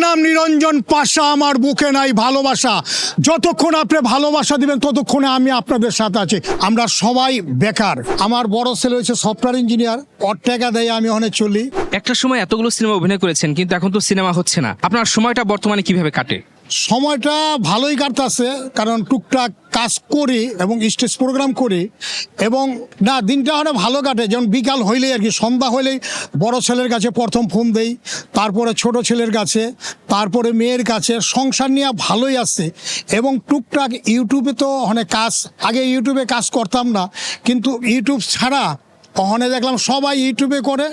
নাম নিরঞ্জন পাশা, আমার বুকে নাই ভালোবাসা। যতক্ষণ আপনি ভালোবাসা দিবেন ততক্ষণে আমি আপনাদের সাথে আছি। আমরা সবাই বেকার। আমার বড় ছেলে হয়েছে সফটওয়্যার ইঞ্জিনিয়ার, ওর টাকা দেয় আমি অনেক চলি। একটা সময় এতগুলো সিনেমা অভিনয় করেছেন, কিন্তু এখন তো সিনেমা হচ্ছে না। আপনার সময়টা বর্তমানে কিভাবে কাটে? সময়টা ভালোই কাটতেছে, কারণ টুকটাক কাজ করি এবং স্টেজ প্রোগ্রাম করি, এবং না দিনটা অনেক ভালো কাটে। যেমন বিকাল হইলেই আর কি, সন্ধ্যা হইলেই বড় ছেলের কাছে প্রথম ফোন দেই, তারপরে ছোট ছেলের কাছে, তারপরে মেয়ের কাছে। সংসার নিয়ে ভালোই আছে। এবং টুকটাক ইউটিউবে তো অনেক কাজ, আগে ইউটিউবে কাজ করতাম না, কিন্তু ইউটিউব ছাড়া ওখানে দেখলাম সবাই ইউটিউবে করে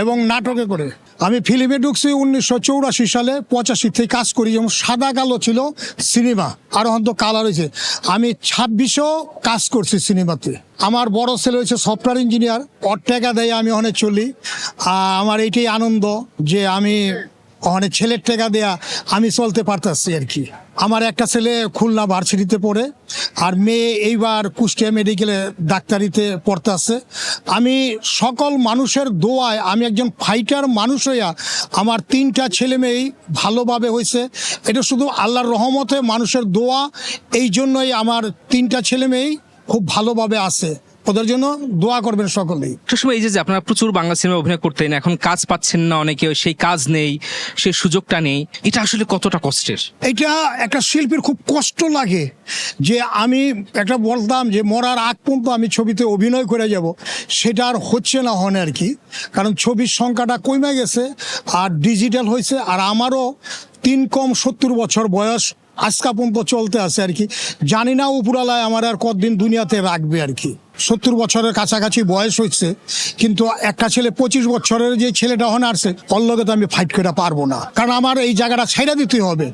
এবং নাটকে করে। আমি ফিল্মে ঢুকছি 1984 সালে, 85 থেকে কাজ করি। যেমন সাদা কালো ছিল সিনেমা, আর এখন তো কালার হয়েছে। আমি 26-ও কাজ করছি সিনেমাতে। আমার বড় ছেলে হয়েছে সফটওয়্যার ইঞ্জিনিয়ার, ওর টাকা দেয় আমি অনেক চলি। আমার এইটাই আনন্দ যে আমি অনেক ছেলের টাকা দেয়া আমি চলতে পারতেছি আর কি। আমার একটা ছেলে খুলনা ভার্সিটিতে পড়ে, আর মেয়ে এইবার কুষ্টিয়া মেডিকেলে ডাক্তারিতে পড়তে আছে। আমি সকল মানুষের দোয়ায়, আমি একজন ফাইটার মানুষ হইয়া আমার 3টা ছেলে মেয়েই ভালোভাবে হয়েছে। এটা শুধু আল্লাহর রহমতে, মানুষের দোয়া। এই জন্যই আমার 3টা ছেলে মেয়েই খুব ভালোভাবে আছে। ওদের জন্য দোয়া করবেন সকলেই। একটা সময় এই যে আপনারা প্রচুর বাংলা সিনেমা অভিনয় করতেন, এখন কাজ পাচ্ছেন না, অনেকে সেই কাজ নেই, সেই সুযোগটা নেই। এটা আসলে কতটা কষ্টের? এটা একটা শিল্পীর খুব কষ্ট লাগে যে আমি একটা বলতাম যে মরার আগ পর্যন্ত আমি ছবিতে অভিনয় করে যাব, সেটা আর হচ্ছে না হন আর কি। কারণ ছবির সংখ্যাটা কমে গেছে আর ডিজিটাল হয়েছে। আর আমারও 3 কম 70 বছর বয়স, আজকা পর্যন্ত চলতে আছে আর কি। জানি না উপরালায় আমার আর কতদিন দুনিয়াতে রাখবে আর কি। 70 বছরের কাছাকাছি বয়স হচ্ছে, কিন্তু একটা ছেলে 25 বছরের যে ছেলেটা হন আসছে, ওর লগে তো আমি ফাইট করে পারবো না। কারণ আমার এই জায়গাটা ছাইড়া দিতে হবে।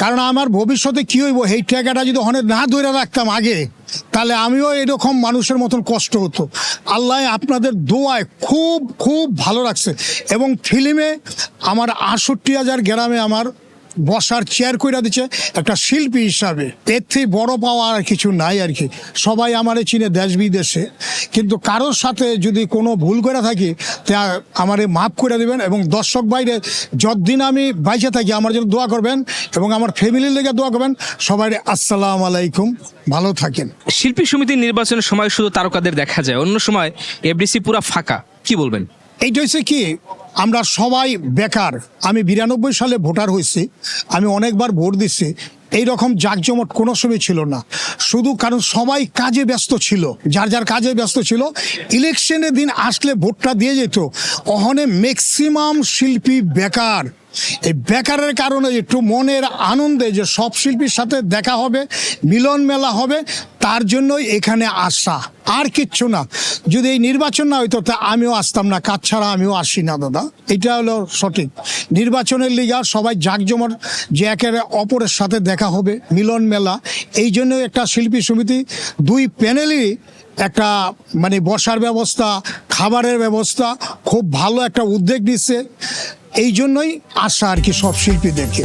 কারণ আমার ভবিষ্যতে কি হইব, এই জায়গাটা যদি হনে না ধরে রাখতাম আগে, তাহলে আমিও এরকম মানুষের মতন কষ্ট হতো। আল্লাহ আপনাদের দোয়ায় খুব খুব ভালো রাখছে। এবং ফিল্মে আমার 68,000 গ্রামে আমার বসার চেয়ার কইরা দিচ্ছে একটা শিল্পী হিসাবে। এর থেকে বড় পাওয়া আর কিছু নাই আর কি। সবাই আমারে চিনে দেশ বিদেশে, কিন্তু কারোর সাথে যদি কোনো ভুল করে থাকি তা আমারে মাফ করে দেবেন। এবং দর্শক বাইরে যতদিন আমি বাইচে থাকি আমার জন্য দোয়া করবেন, এবং আমার ফ্যামিলির লেগে দোয়া করবেন। সবাই আসসালামু আলাইকুম, ভালো থাকেন। শিল্পী সমিতির নির্বাচনের সময় শুধু তারকাদের দেখা যায়, অন্য সময় এফডিসি পুরা ফাঁকা। কি বলবেন? এইটা হচ্ছে কি, আমরা সবাই বেকার। আমি 92 সালে ভোটার হয়েছি, আমি অনেকবার ভোট দিচ্ছি। এইরকম জাঁকজমট কোনো সময় ছিল না, শুধু কারণ সবাই কাজে ব্যস্ত ছিল, যার যার কাজে ব্যস্ত ছিল। ইলেকশনের দিন আসলে ভোটটা দিয়ে যেত। ওখানে ম্যাক্সিমাম শিল্পী বেকার। এই বেকারের কারণে একটু মনের আনন্দে যে সব শিল্পীর সাথে দেখা হবে, মিলন মেলা হবে, তার জন্যই এখানে আসা, আর কিচ্ছু না। যদি এই নির্বাচন না হইতো তা আমিও আসতাম না, কাজ ছাড়া আমিও আসি না দাদা। এটা হলো সঠিক। নির্বাচনের লিগা সবাই জাঁকজমট, যে একের অপরের সাথে দেখা হবে, মিলন মেলা। এই জন্য একটা শিল্পী সমিতি 2 প্যানেলই একটা মানে বসার ব্যবস্থা, খাবারের ব্যবস্থা খুব ভালো একটা উদ্যোগ নিচ্ছে। এই জন্যই আশা আর কি সব শিল্পীদেরকে।